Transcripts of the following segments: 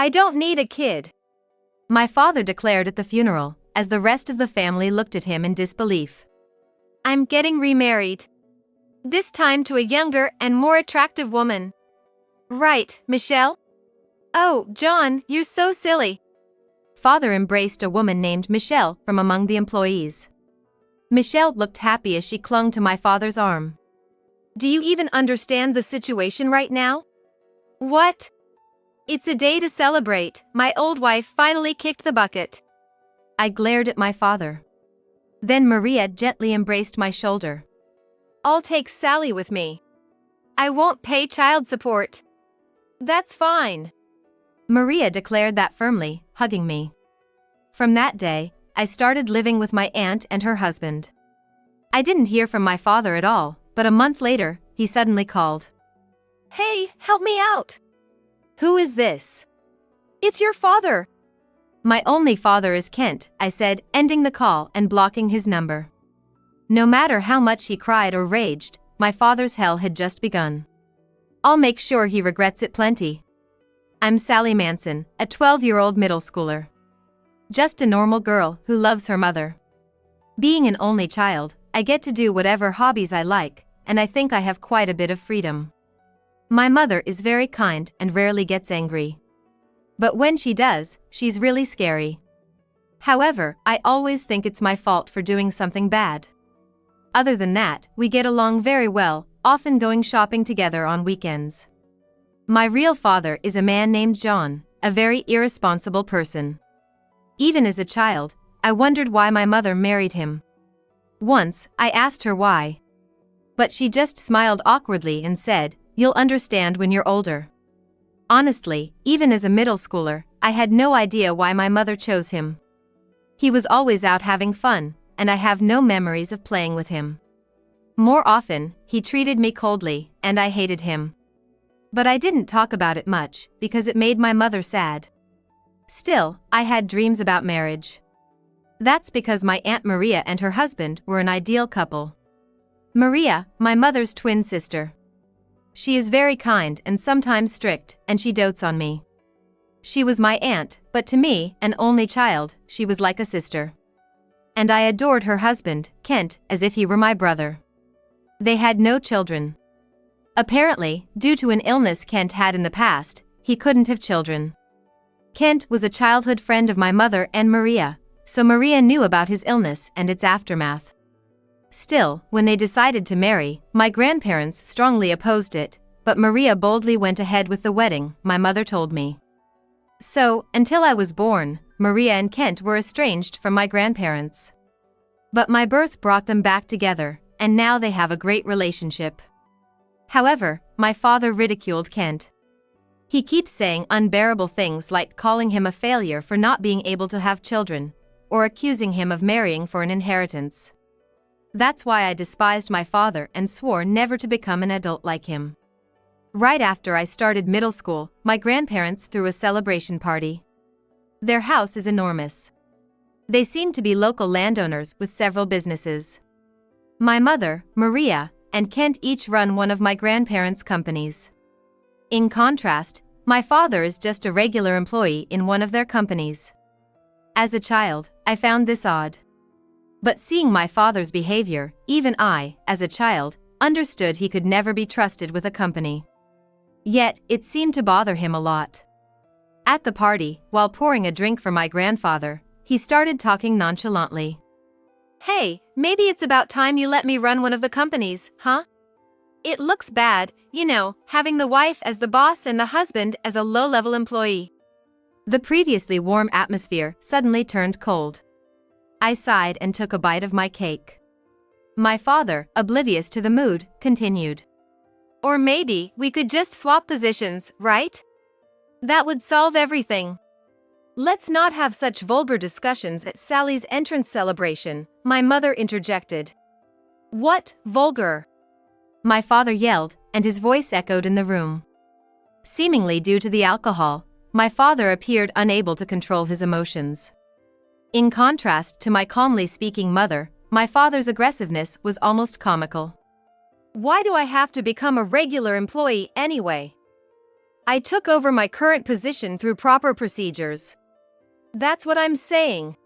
I don't need a kid," my father declared at the funeral, as the rest of the family looked at him in disbelief. "I'm getting remarried. This time to a younger and more attractive woman. Right, Michelle?" "Oh, John, you're so silly." Father embraced a woman named Michelle from among the employees. Michelle looked happy as she clung to my father's arm. "Do you even understand the situation right now?" "What?" "It's a day to celebrate. My old wife finally kicked the bucket." I glared at my father. Then Maria gently embraced my shoulder. "I'll take Sally with me. I won't pay child support." "That's fine," Maria declared that firmly, hugging me. From that day, I started living with my aunt and her husband. I didn't hear from my father at all, but a month later, he suddenly called. "Hey, help me out." "Who is this?" "It's your father." "My only father is Kent," I said, ending the call and blocking his number. No matter how much he cried or raged, my father's hell had just begun. I'll make sure he regrets it plenty. I'm Sally Manson, a 12-year-old middle schooler. Just a normal girl who loves her mother. Being an only child, I get to do whatever hobbies I like, and I think I have quite a bit of freedom. My mother is very kind and rarely gets angry. But when she does, she's really scary. However, I always think it's my fault for doing something bad. Other than that, we get along very well, often going shopping together on weekends. My real father is a man named John, a very irresponsible person. Even as a child, I wondered why my mother married him. Once, I asked her why. But she just smiled awkwardly and said, "You'll understand when you're older." Honestly, even as a middle schooler, I had no idea why my mother chose him. He was always out having fun, and I have no memories of playing with him. More often, he treated me coldly, and I hated him. But I didn't talk about it much, because it made my mother sad. Still, I had dreams about marriage. That's because my Aunt Maria and her husband were an ideal couple. Maria, my mother's twin sister. She is very kind and sometimes strict, and she dotes on me. She was my aunt, but to me, an only child, she was like a sister. And I adored her husband, Kent, as if he were my brother. They had no children. Apparently, due to an illness Kent had in the past, he couldn't have children. Kent was a childhood friend of my mother and Maria, so Maria knew about his illness and its aftermath. Still, when they decided to marry, my grandparents strongly opposed it, but Maria boldly went ahead with the wedding, my mother told me. So, until I was born, Maria and Kent were estranged from my grandparents. But my birth brought them back together, and now they have a great relationship. However, my father ridiculed Kent. He keeps saying unbearable things like calling him a failure for not being able to have children, or accusing him of marrying for an inheritance. That's why I despised my father and swore never to become an adult like him. Right after I started middle school, my grandparents threw a celebration party. Their house is enormous. They seem to be local landowners with several businesses. My mother, Maria, and Kent each run one of my grandparents' companies. In contrast, my father is just a regular employee in one of their companies. As a child, I found this odd. But seeing my father's behavior, even I, as a child, understood he could never be trusted with a company. Yet, it seemed to bother him a lot. At the party, while pouring a drink for my grandfather, he started talking nonchalantly. "Hey, maybe it's about time you let me run one of the companies, huh? It looks bad, you know, having the wife as the boss and the husband as a low-level employee." The previously warm atmosphere suddenly turned cold. I sighed and took a bite of my cake. My father, oblivious to the mood, continued. "Or maybe we could just swap positions, right? That would solve everything." "Let's not have such vulgar discussions at Sally's entrance celebration," my mother interjected. "What, vulgar?" my father yelled, and his voice echoed in the room. Seemingly due to the alcohol, my father appeared unable to control his emotions. In contrast to my calmly speaking mother, my father's aggressiveness was almost comical. "Why do I have to become a regular employee anyway? I took over my current position through proper procedures. That's what I'm saying.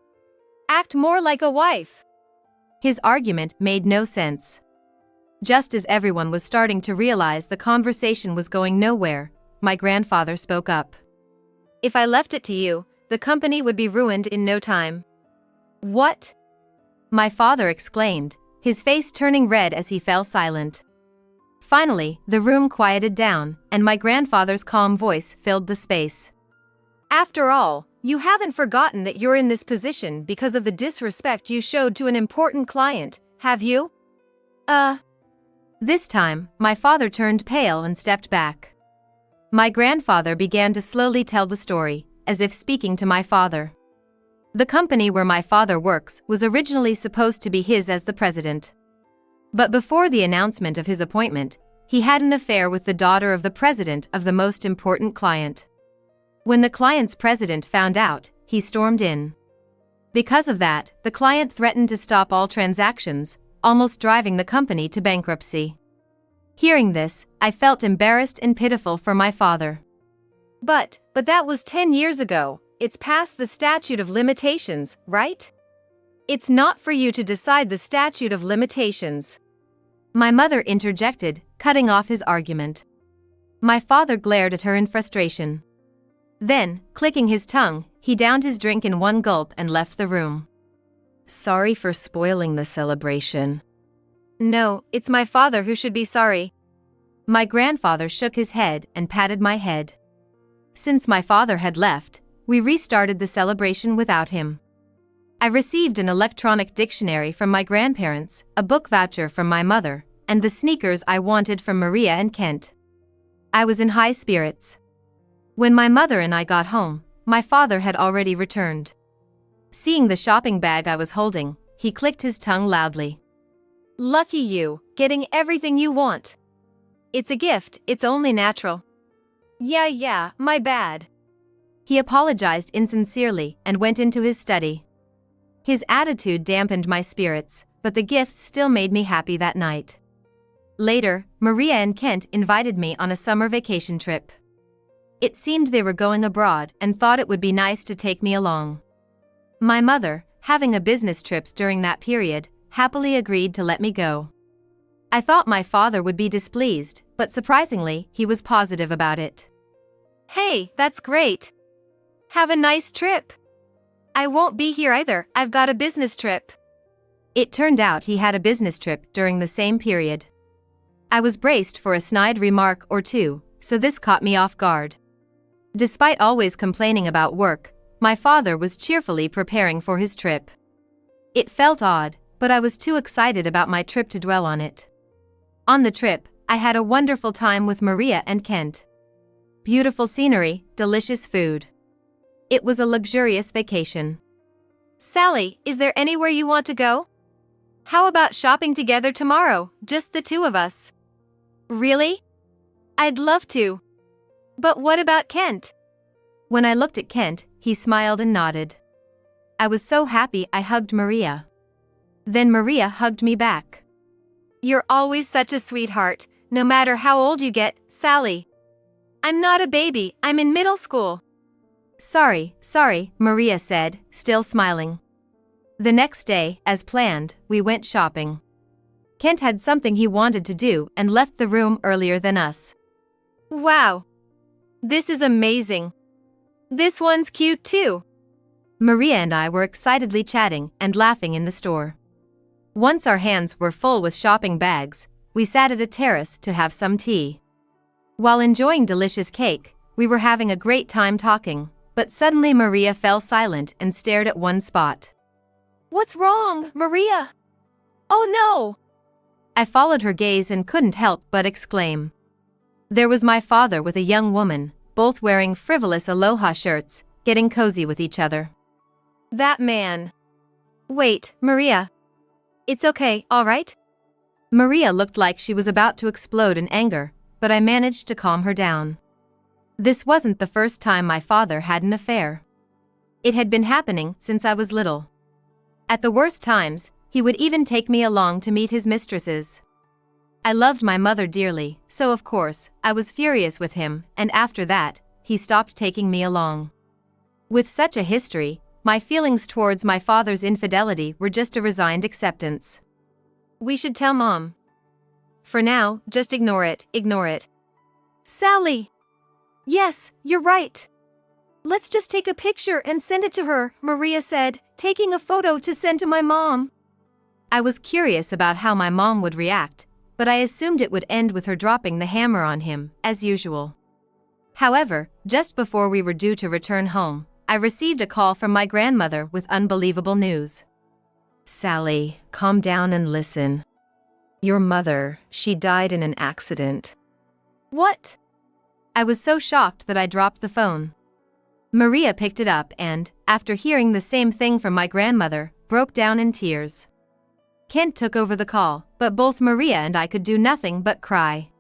Act more like a wife. His argument made no sense. Just as everyone was starting to realize the conversation was going nowhere, my grandfather spoke up. If I left it to you, the company would be ruined in no time. What? My father exclaimed, his face turning red as he fell silent. Finally, the room quieted down, and my grandfather's calm voice filled the space. After all, you haven't forgotten that you're in this position because of the disrespect you showed to an important client, have you? This time, my father turned pale and stepped back. My grandfather began to slowly tell the story, as if speaking to my father. The company where my father works was originally supposed to be his as the president. But before the announcement of his appointment, he had an affair with the daughter of the president of the most important client. When the client's president found out, he stormed in. Because of that, the client threatened to stop all transactions, almost driving the company to bankruptcy. Hearing this, I felt embarrassed and pitiful for my father. But that was 10 years ago. It's past the statute of limitations, right? It's not for you to decide the statute of limitations. My mother interjected, cutting off his argument. My father glared at her in frustration. Then, clicking his tongue, he downed his drink in one gulp and left the room. Sorry for spoiling the celebration. No, it's my father who should be sorry. My grandfather shook his head and patted my head. Since my father had left, we restarted the celebration without him. I received an electronic dictionary from my grandparents, a book voucher from my mother, and the sneakers I wanted from Maria and Kent. I was in high spirits. When my mother and I got home, my father had already returned. Seeing the shopping bag I was holding, he clicked his tongue loudly. Lucky you, getting everything you want. It's a gift, it's only natural. Yeah, my bad. He apologized insincerely and went into his study. His attitude dampened my spirits, but the gifts still made me happy that night. Later, Maria and Kent invited me on a summer vacation trip. It seemed they were going abroad and thought it would be nice to take me along. My mother, having a business trip during that period, happily agreed to let me go. I thought my father would be displeased, but surprisingly, he was positive about it. Hey, that's great. Have a nice trip. I won't be here either, I've got a business trip. It turned out he had a business trip during the same period. I was braced for a snide remark or two, so this caught me off guard. Despite always complaining about work, my father was cheerfully preparing for his trip. It felt odd, but I was too excited about my trip to dwell on it. On the trip, I had a wonderful time with Maria and Kent. Beautiful scenery, delicious food. It was a luxurious vacation. Sally, is there anywhere you want to go? How about shopping together tomorrow, just the two of us? Really? I'd love to. But what about Kent? When I looked at Kent, he smiled and nodded. I was so happy I hugged Maria. Then Maria hugged me back. You're always such a sweetheart, no matter how old you get, Sally. I'm not a baby, I'm in middle school. Sorry, Maria said, still smiling. The next day, as planned, we went shopping. Kent had something he wanted to do and left the room earlier than us. Wow! This is amazing. This one's cute too. Maria and I were excitedly chatting and laughing in the store. Once our hands were full with shopping bags, we sat at a terrace to have some tea. While enjoying delicious cake, we were having a great time talking, but suddenly Maria fell silent and stared at one spot. What's wrong, Maria? Oh no! I followed her gaze and couldn't help but exclaim. There was my father with a young woman, both wearing frivolous aloha shirts, getting cozy with each other. That man. Wait, Maria. It's okay, all right? Maria looked like she was about to explode in anger, but I managed to calm her down. This wasn't the first time my father had an affair. It had been happening since I was little. At the worst times, he would even take me along to meet his mistresses. I loved my mother dearly, so of course, I was furious with him, and after that, he stopped taking me along. With such a history, my feelings towards my father's infidelity were just a resigned acceptance. We should tell Mom. For now, just ignore it, ignore it. Sally! Yes, you're right. Let's just take a picture and send it to her, Maria said, taking a photo to send to my mom. I was curious about how my mom would react, but I assumed it would end with her dropping the hammer on him, as usual. However, just before we were due to return home, I received a call from my grandmother with unbelievable news. Sally, calm down and listen. Your mother, she died in an accident. What? I was so shocked that I dropped the phone. Maria picked it up and, after hearing the same thing from my grandmother, broke down in tears. Kent took over the call, but both Maria and I could do nothing but cry.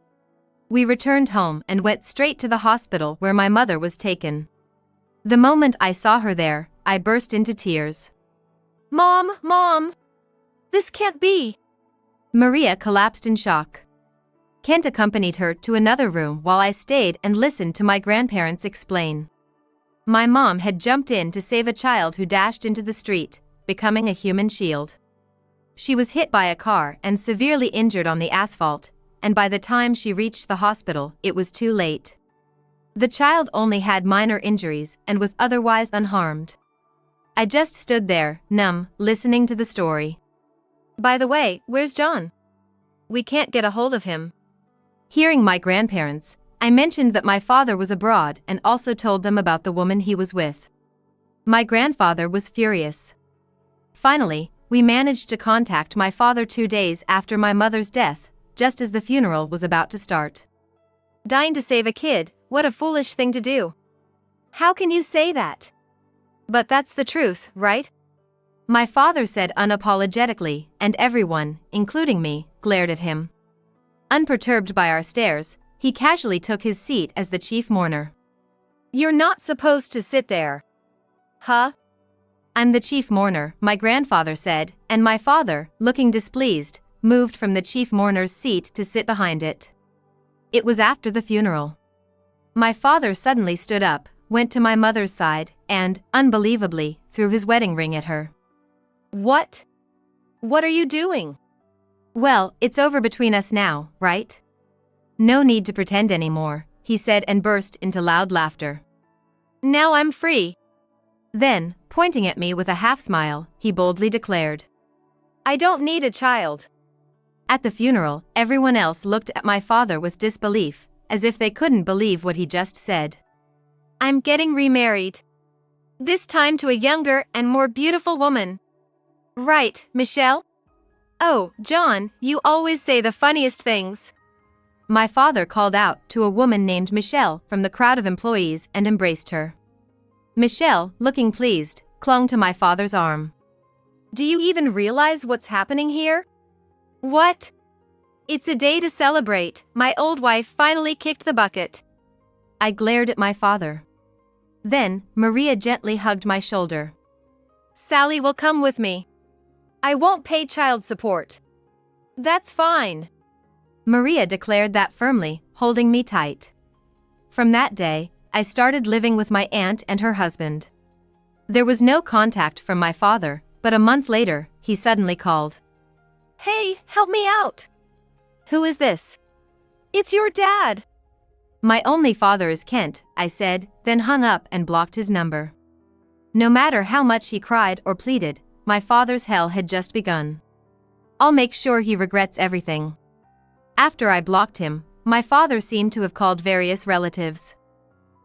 We returned home and went straight to the hospital where my mother was taken. The moment I saw her there, I burst into tears. Mom, Mom! This can't be! Maria collapsed in shock. Kent accompanied her to another room while I stayed and listened to my grandparents explain. My mom had jumped in to save a child who dashed into the street, becoming a human shield. She was hit by a car and severely injured on the asphalt, and by the time she reached the hospital, it was too late. The child only had minor injuries and was otherwise unharmed. I just stood there, numb, listening to the story. By the way, where's John? We can't get a hold of him. Hearing my grandparents, I mentioned that my father was abroad and also told them about the woman he was with. My grandfather was furious. Finally, we managed to contact my father 2 days after my mother's death, just as the funeral was about to start. Dying to save a kid, what a foolish thing to do. How can you say that? But that's the truth, right? My father said unapologetically, and everyone, including me, glared at him. Unperturbed by our stares, he casually took his seat as the chief mourner. You're not supposed to sit there. Huh? I'm the chief mourner, my grandfather said, and my father, looking displeased, moved from the chief mourner's seat to sit behind it. It was after the funeral. My father suddenly stood up, went to my mother's side, and, unbelievably, threw his wedding ring at her. What? What are you doing? Well, it's over between us now, right? No need to pretend anymore, he said and burst into loud laughter. Now I'm free. Then, pointing at me with a half-smile, he boldly declared, I don't need a child. At the funeral, everyone else looked at my father with disbelief, as if they couldn't believe what he just said. I'm getting remarried. This time to a younger and more beautiful woman. Right, Michelle? Oh, John, you always say the funniest things. My father called out to a woman named Michelle from the crowd of employees and embraced her. Michelle, looking pleased, clung to my father's arm. Do you even realize what's happening here? What? It's a day to celebrate. My old wife finally kicked the bucket. I glared at my father. Then, Maria gently hugged my shoulder. Sally will come with me. I won't pay child support. That's fine. Maria declared that firmly, holding me tight. From that day, I started living with my aunt and her husband. There was no contact from my father, but a month later, he suddenly called. Hey, help me out! Who is this? It's your dad. My only father is Kent, I said, then hung up and blocked his number. No matter how much he cried or pleaded, my father's hell had just begun. I'll make sure he regrets everything. After I blocked him, my father seemed to have called various relatives.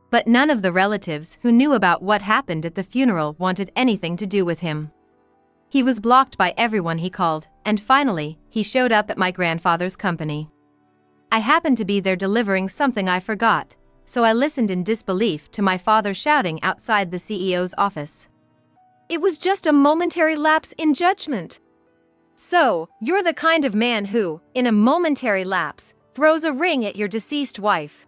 But none of the relatives who knew about what happened at the funeral wanted anything to do with him. He was blocked by everyone he called, and finally, he showed up at my grandfather's company. I happened to be there delivering something I forgot, so I listened in disbelief to my father shouting outside the CEO's office. It was just a momentary lapse in judgment. So, you're the kind of man who, in a momentary lapse, throws a ring at your deceased wife.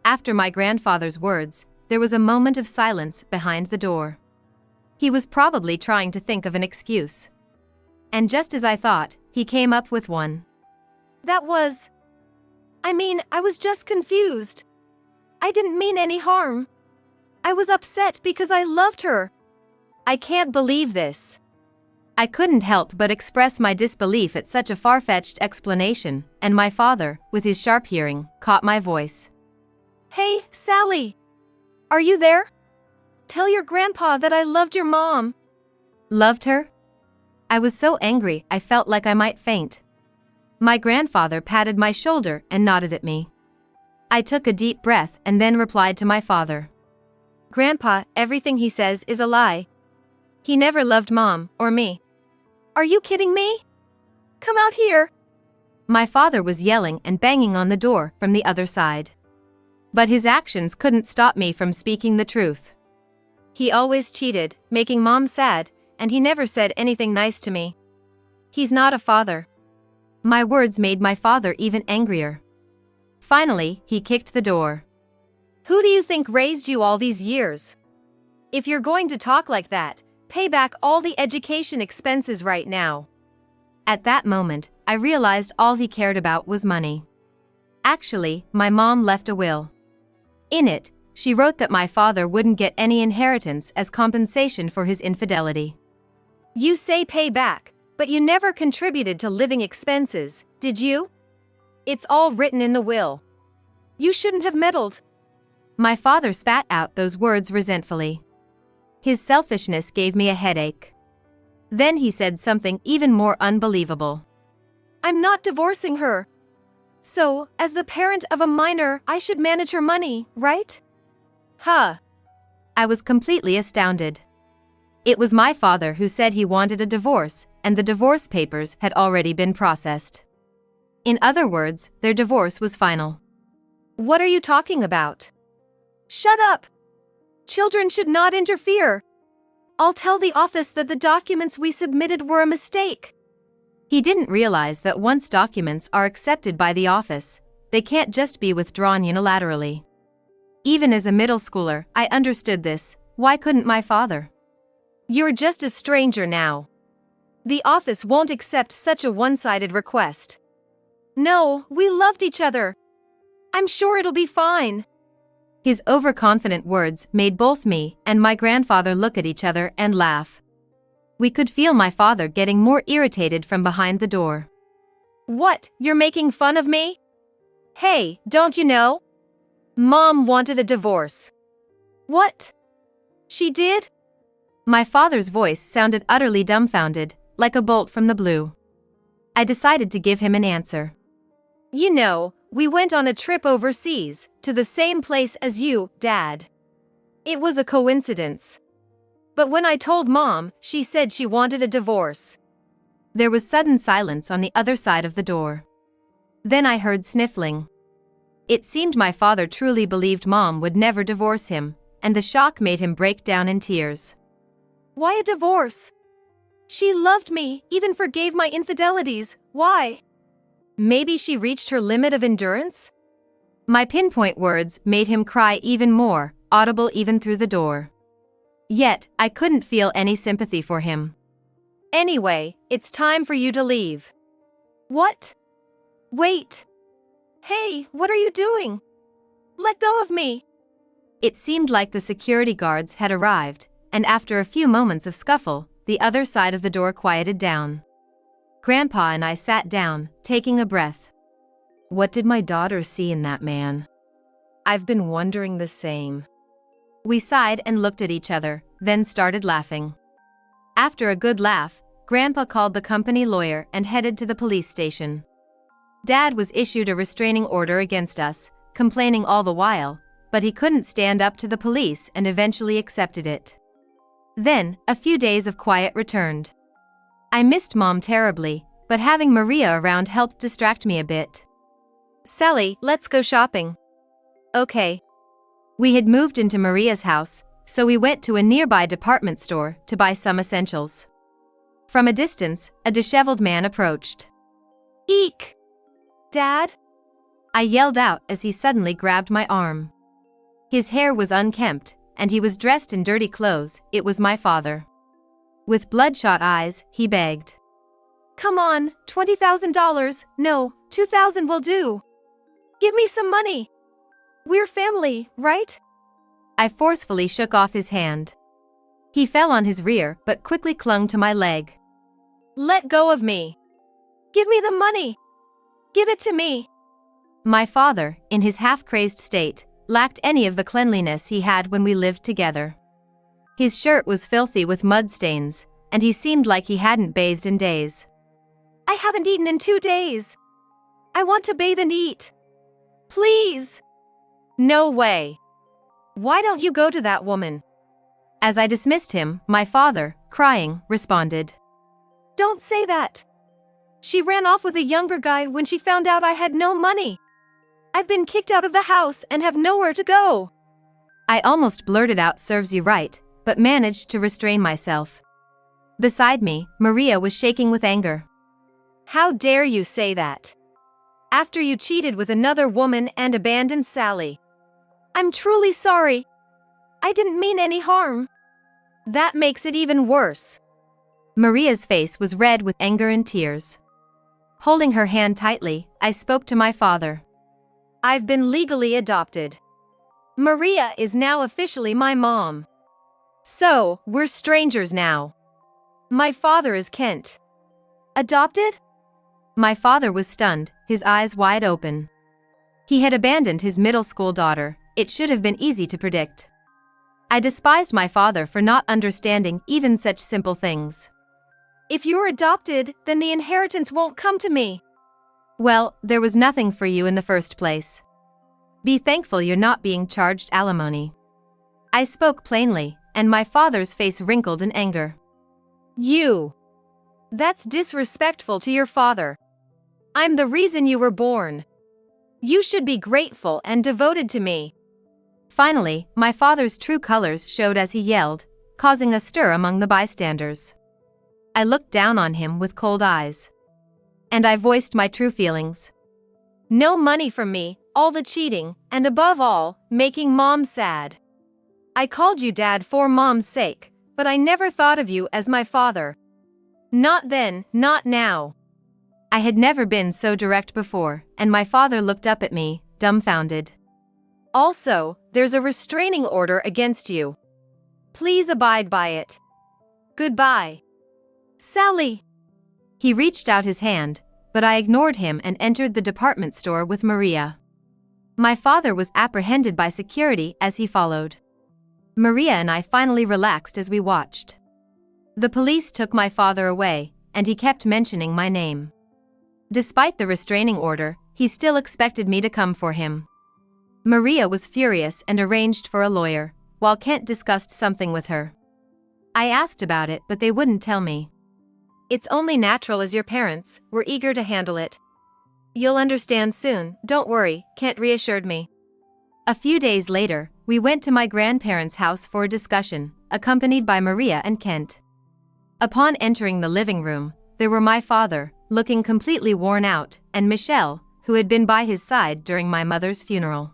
After my grandfather's words, there was a moment of silence behind the door. He was probably trying to think of an excuse. And just as I thought, he came up with one. I was just confused. I didn't mean any harm. I was upset because I loved her. I can't believe this. I couldn't help but express my disbelief at such a far-fetched explanation, and my father, with his sharp hearing, caught my voice. Hey, Sally! Are you there? Tell your grandpa that I loved your mom. Loved her? I was so angry I felt like I might faint. My grandfather patted my shoulder and nodded at me. I took a deep breath and then replied to my father. Grandpa, everything he says is a lie. He never loved Mom or me. Are you kidding me? Come out here. My father was yelling and banging on the door from the other side. But his actions couldn't stop me from speaking the truth. He always cheated, making Mom sad, and he never said anything nice to me. He's not a father. My words made my father even angrier. Finally, he kicked the door. Who do you think raised you all these years? If you're going to talk like that, pay back all the education expenses right now. At that moment, I realized all he cared about was money. Actually, my mom left a will. In it, she wrote that my father wouldn't get any inheritance as compensation for his infidelity. You say pay back, but you never contributed to living expenses, did you? It's all written in the will. You shouldn't have meddled. My father spat out those words resentfully. His selfishness gave me a headache. Then he said something even more unbelievable. I'm not divorcing her. So, as the parent of a minor, I should manage her money, right? Huh. I was completely astounded. It was my father who said he wanted a divorce, and the divorce papers had already been processed. In other words, their divorce was final. What are you talking about? Shut up! Children should not interfere. I'll tell the office that the documents we submitted were a mistake. He didn't realize that once documents are accepted by the office, they can't just be withdrawn unilaterally. Even as a middle schooler, I understood this. Why couldn't my father? You're just a stranger now. The office won't accept such a one-sided request. No, we loved each other. I'm sure it'll be fine. His overconfident words made both me and my grandfather look at each other and laugh. We could feel my father getting more irritated from behind the door. What, you're making fun of me? Hey, don't you know? Mom wanted a divorce. What? She did? My father's voice sounded utterly dumbfounded, like a bolt from the blue. I decided to give him an answer. You know, we went on a trip overseas, to the same place as you, Dad. It was a coincidence. But when I told Mom, she said she wanted a divorce. There was sudden silence on the other side of the door. Then I heard sniffling. It seemed my father truly believed Mom would never divorce him, and the shock made him break down in tears. Why a divorce? She loved me, even forgave my infidelities. Why? Maybe she reached her limit of endurance? My pinpoint words made him cry even more, audible even through the door. Yet, I couldn't feel any sympathy for him. Anyway, it's time for you to leave. What? Wait. Hey, what are you doing? Let go of me. It seemed like the security guards had arrived, and after a few moments of scuffle, the other side of the door quieted down. Grandpa and I sat down, taking a breath. What did my daughter see in that man? I've been wondering the same. We sighed and looked at each other, then started laughing. After a good laugh, Grandpa called the company lawyer and headed to the police station. Dad was issued a restraining order against us, complaining all the while, but he couldn't stand up to the police and eventually accepted it. Then, a few days of quiet returned. I missed Mom terribly, but having Maria around helped distract me a bit. Sally, let's go shopping. Okay. We had moved into Maria's house, so we went to a nearby department store to buy some essentials. From a distance, a disheveled man approached. Eek! Dad? I yelled out as he suddenly grabbed my arm. His hair was unkempt, and he was dressed in dirty clothes. It was my father. With bloodshot eyes, he begged. Come on, $20,000, no, 2,000 will do. Give me some money. We're family, right? I forcefully shook off his hand. He fell on his rear but quickly clung to my leg. Let go of me. Give me the money. Give it to me. My father, in his half-crazed state, lacked any of the cleanliness he had when we lived together. His shirt was filthy with mud stains, and he seemed like he hadn't bathed in days. I haven't eaten in 2 days. I want to bathe and eat. Please. No way. Why don't you go to that woman? As I dismissed him, my father, crying, responded. Don't say that. She ran off with a younger guy when she found out I had no money. I've been kicked out of the house and have nowhere to go. I almost blurted out serves you right, but managed to restrain myself. Beside me, Maria was shaking with anger. How dare you say that? After you cheated with another woman and abandoned Sally. I'm truly sorry. I didn't mean any harm. That makes it even worse. Maria's face was red with anger and tears. Holding her hand tightly, I spoke to my father. I've been legally adopted. Maria is now officially my mom. So, we're strangers now. My father is Kent. Adopted? My father was stunned, his eyes wide open. He had abandoned his middle school daughter. It should have been easy to predict. I despised my father for not understanding even such simple things. If you're adopted, then the inheritance won't come to me. Well, there was nothing for you in the first place. Be thankful you're not being charged alimony. I spoke plainly, and my father's face wrinkled in anger. You. That's disrespectful to your father. I'm the reason you were born. You should be grateful and devoted to me. Finally, my father's true colors showed as he yelled, causing a stir among the bystanders. I looked down on him with cold eyes. And I voiced my true feelings. No money from me, all the cheating, and above all, making Mom sad. I called you Dad for Mom's sake, but I never thought of you as my father. Not then, not now. I had never been so direct before, and my father looked up at me, dumbfounded. Also, there's a restraining order against you. Please abide by it. Goodbye. Sally. He reached out his hand, but I ignored him and entered the department store with Maria. My father was apprehended by security as he followed. Maria and I finally relaxed as we watched. The police took my father away, and he kept mentioning my name. Despite the restraining order, he still expected me to come for him. Maria was furious and arranged for a lawyer, while Kent discussed something with her. I asked about it, but they wouldn't tell me. It's only natural as your parents were eager to handle it. You'll understand soon, don't worry, Kent reassured me. A few days later, we went to my grandparents' house for a discussion, accompanied by Maria and Kent. Upon entering the living room, there were my father, looking completely worn out, and Michelle, who had been by his side during my mother's funeral.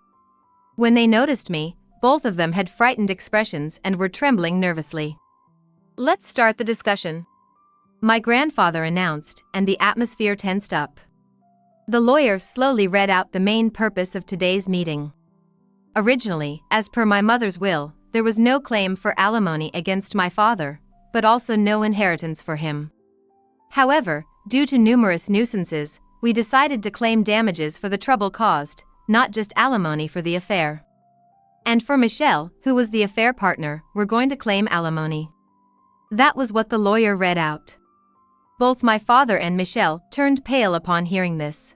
When they noticed me, both of them had frightened expressions and were trembling nervously. Let's start the discussion. My grandfather announced, and the atmosphere tensed up. The lawyer slowly read out the main purpose of today's meeting. Originally, as per my mother's will, there was no claim for alimony against my father, but also no inheritance for him. However, due to numerous nuisances, we decided to claim damages for the trouble caused, not just alimony for the affair. And for Michelle, who was the affair partner, we're going to claim alimony. That was what the lawyer read out. Both my father and Michelle turned pale upon hearing this.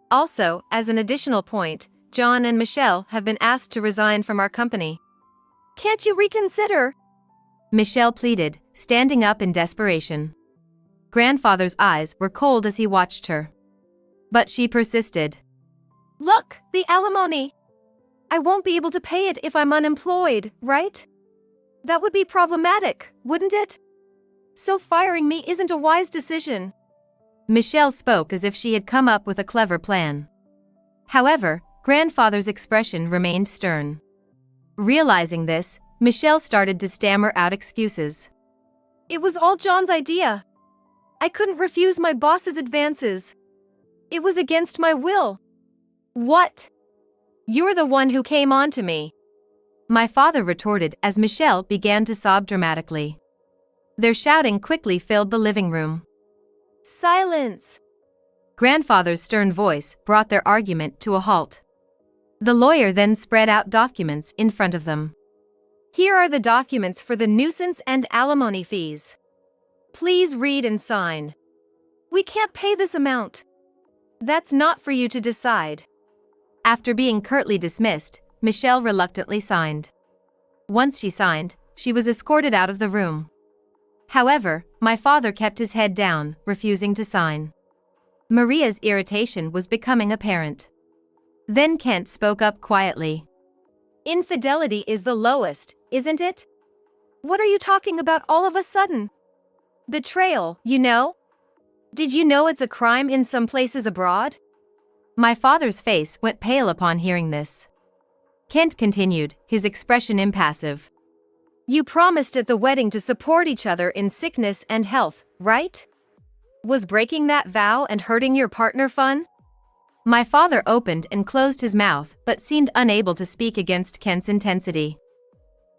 Also, as an additional point, John and Michelle have been asked to resign from our company. Can't you reconsider? Michelle pleaded, standing up in desperation. Grandfather's eyes were cold as he watched her. But she persisted. Look, the alimony. I won't be able to pay it if I'm unemployed, right? That would be problematic, wouldn't it? So firing me isn't a wise decision. Michelle spoke as if she had come up with a clever plan. However, grandfather's expression remained stern. Realizing this, Michelle started to stammer out excuses. It was all John's idea. I couldn't refuse my boss's advances. It was against my will. What? You're the one who came on to me. My father retorted as Michelle began to sob dramatically. Their shouting quickly filled the living room. Silence! Grandfather's stern voice brought their argument to a halt. The lawyer then spread out documents in front of them. Here are the documents for the nuisance and alimony fees. Please read and sign. We can't pay this amount. That's not for you to decide. After being curtly dismissed, Michelle reluctantly signed. Once she signed, she was escorted out of the room. However, my father kept his head down, refusing to sign. Maria's irritation was becoming apparent. Then Kent spoke up quietly. Infidelity is the lowest, isn't it? What are you talking about all of a sudden? Betrayal, you know? Did you know it's a crime in some places abroad? My father's face went pale upon hearing this. Kent continued, his expression impassive. You promised at the wedding to support each other in sickness and health, right? Was breaking that vow and hurting your partner fun? My father opened and closed his mouth but seemed unable to speak against Kent's intensity.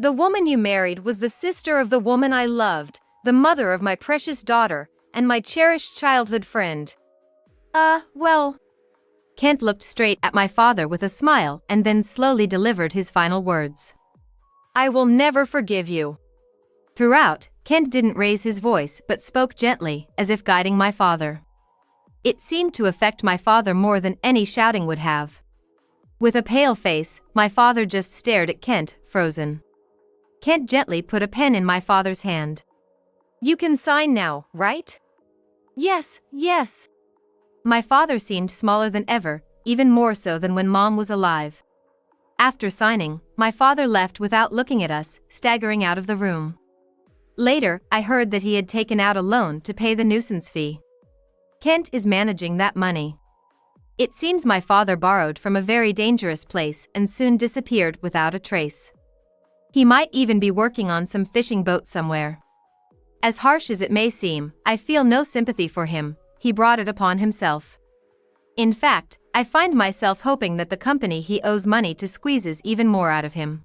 The woman you married was the sister of the woman I loved, the mother of my precious daughter, and my cherished childhood friend. Well. Kent looked straight at my father with a smile and then slowly delivered his final words. I will never forgive you. Throughout, Kent didn't raise his voice but spoke gently, as if guiding my father. It seemed to affect my father more than any shouting would have. With a pale face, my father just stared at Kent, frozen. Kent gently put a pen in my father's hand. You can sign now, right? Yes. My father seemed smaller than ever, even more so than when Mom was alive. After signing, my father left without looking at us, staggering out of the room. Later, I heard that he had taken out a loan to pay the nuisance fee. Kent is managing that money. It seems my father borrowed from a very dangerous place and soon disappeared without a trace. He might even be working on some fishing boat somewhere. As harsh as it may seem, I feel no sympathy for him. He brought it upon himself. In fact, I find myself hoping that the company he owes money to squeezes even more out of him.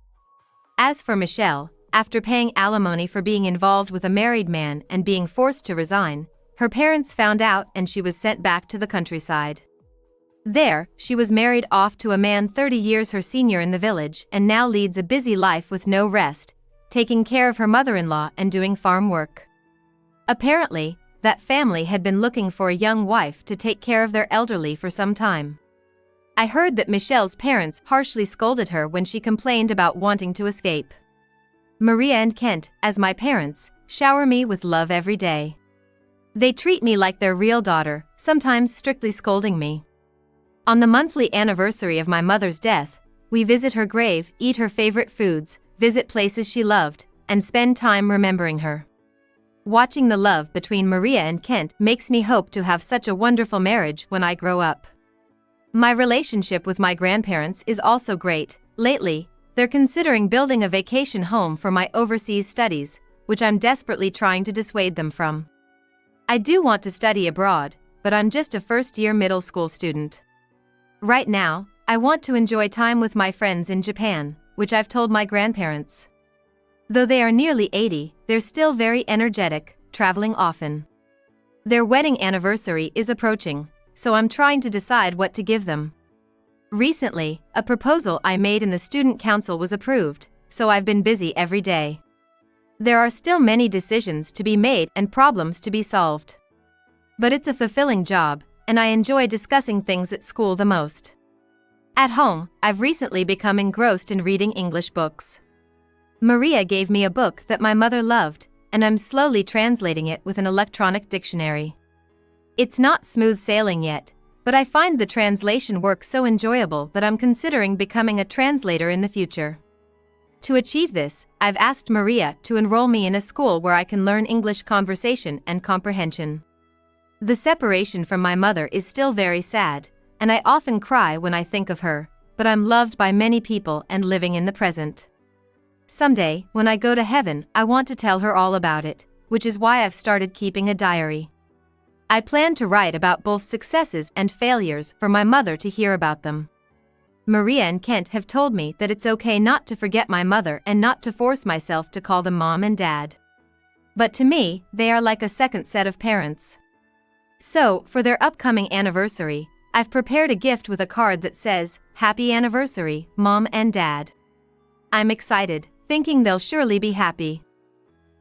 As for Michelle, after paying alimony for being involved with a married man and being forced to resign, her parents found out and she was sent back to the countryside. There, she was married off to a man 30 years her senior in the village and now leads a busy life with no rest, taking care of her mother-in-law and doing farm work. Apparently, that family had been looking for a young wife to take care of their elderly for some time. I heard that Michelle's parents harshly scolded her when she complained about wanting to escape. Maria and Kent, as my parents, shower me with love every day. They treat me like their real daughter, sometimes strictly scolding me. On the monthly anniversary of my mother's death, we visit her grave, eat her favorite foods, visit places she loved, and spend time remembering her. Watching the love between Maria and Kent makes me hope to have such a wonderful marriage when I grow up. My relationship with my grandparents is also great. Lately, they're considering building a vacation home for my overseas studies, which I'm desperately trying to dissuade them from. I do want to study abroad, but I'm just a first-year middle school student. Right now, I want to enjoy time with my friends in Japan, which I've told my grandparents. Though they are nearly 80, they're still very energetic, traveling often. Their wedding anniversary is approaching, so I'm trying to decide what to give them. Recently, a proposal I made in the student council was approved, so I've been busy every day. There are still many decisions to be made and problems to be solved. But it's a fulfilling job, and I enjoy discussing things at school the most. At home, I've recently become engrossed in reading English books. Maria gave me a book that my mother loved, and I'm slowly translating it with an electronic dictionary. It's not smooth sailing yet, but I find the translation work so enjoyable that I'm considering becoming a translator in the future. To achieve this, I've asked Maria to enroll me in a school where I can learn English conversation and comprehension. The separation from my mother is still very sad, and I often cry when I think of her, but I'm loved by many people and living in the present. Someday, when I go to heaven, I want to tell her all about it, which is why I've started keeping a diary. I plan to write about both successes and failures for my mother to hear about them. Maria and Kent have told me that it's okay not to forget my mother and not to force myself to call them mom and dad. But to me, they are like a second set of parents. So, for their upcoming anniversary, I've prepared a gift with a card that says, "Happy Anniversary, Mom and Dad." I'm excited, thinking they'll surely be happy.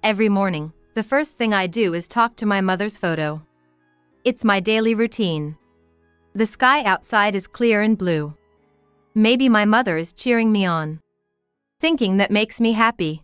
Every morning, the first thing I do is talk to my mother's photo. It's my daily routine. The sky outside is clear and blue. Maybe my mother is cheering me on. Thinking that makes me happy.